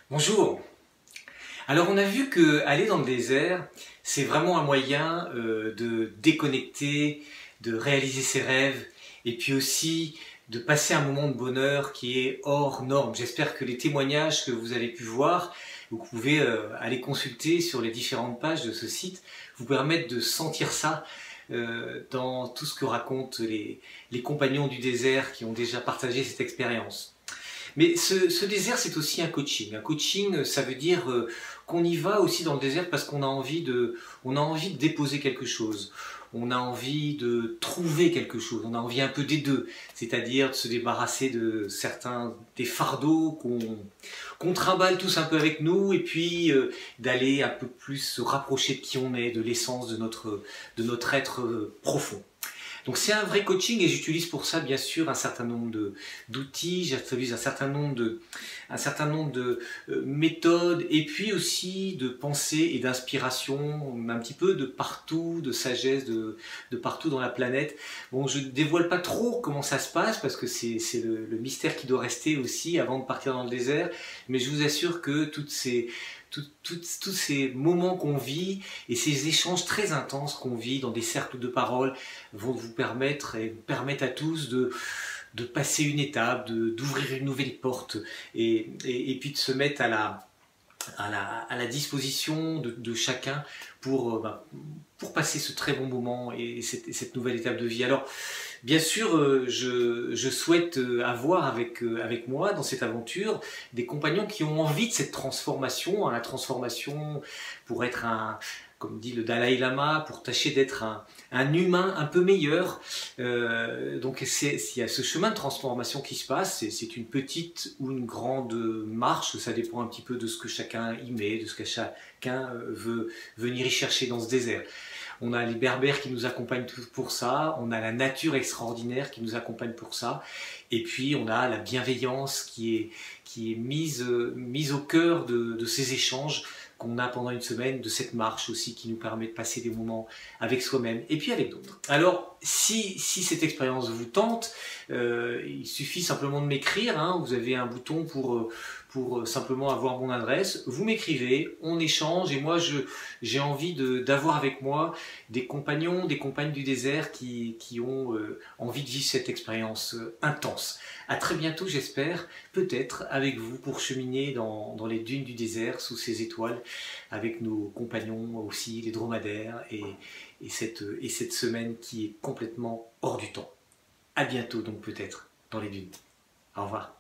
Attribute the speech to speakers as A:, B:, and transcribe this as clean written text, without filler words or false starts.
A: Bonjour. Alors on a vu que aller dans le désert, c'est vraiment un moyen de déconnecter, de réaliser ses rêves et puis aussi de passer un moment de bonheur qui est hors norme. J'espère que les témoignages que vous avez pu voir, vous pouvez aller consulter sur les différentes pages de ce site, vous permettent de sentir ça dans tout ce que racontent les compagnons du désert qui ont déjà partagé cette expérience. Mais ce désert, c'est aussi un coaching. Un coaching, ça veut dire qu'on y va aussi dans le désert parce qu'on a on a envie de déposer quelque chose. On a envie de trouver quelque chose. On a envie un peu des deux. C'est-à-dire de se débarrasser de certains des fardeaux qu'on trimballe tous un peu avec nous et puis d'aller un peu plus se rapprocher de qui on est, de l'essence de notre être profond. Donc c'est un vrai coaching et j'utilise pour ça bien sûr un certain nombre d'outils, j'utilise un certain nombre de méthodes et puis aussi de pensée et d'inspiration un petit peu de partout, de sagesse de partout dans la planète. Bon, je ne dévoile pas trop comment ça se passe parce que c'est le mystère qui doit rester aussi avant de partir dans le désert, mais je vous assure que tous ces moments qu'on vit et ces échanges très intenses qu'on vit dans des cercles de parole vont vous permettre et permettent à tous de passer une étape, d'ouvrir une nouvelle porte et puis de se mettre à la disposition de chacun pour passer ce très bon moment et cette nouvelle étape de vie. Alors, bien sûr, je souhaite avoir avec moi dans cette aventure des compagnons qui ont envie de cette transformation, hein, la transformation pour être comme dit le Dalai Lama, pour tâcher d'être un humain un peu meilleur. Donc il y a ce chemin de transformation qui se passe, c'est une petite ou une grande marche, ça dépend un petit peu de ce que chacun y met, de ce que chacun veut venir y chercher dans ce désert. On a les berbères qui nous accompagnent pour ça, on a la nature extraordinaire qui nous accompagne pour ça, et puis on a la bienveillance qui est mise au cœur de ces échanges qu'on a pendant une semaine, de cette marche aussi qui nous permet de passer des moments avec soi-même et puis avec d'autres. Alors, si cette expérience vous tente, il suffit simplement de m'écrire, hein, vous avez un bouton pour simplement avoir mon adresse, vous m'écrivez, on échange et moi j'ai envie d'avoir avec moi des compagnons, des compagnes du désert qui ont envie de vivre cette expérience intense. À très bientôt j'espère, peut-être avec vous pour cheminer dans les dunes du désert sous ces étoiles avec nos compagnons aussi, les dromadaires et cette semaine qui est complètement hors du temps. À bientôt donc peut-être dans les dunes. Au revoir.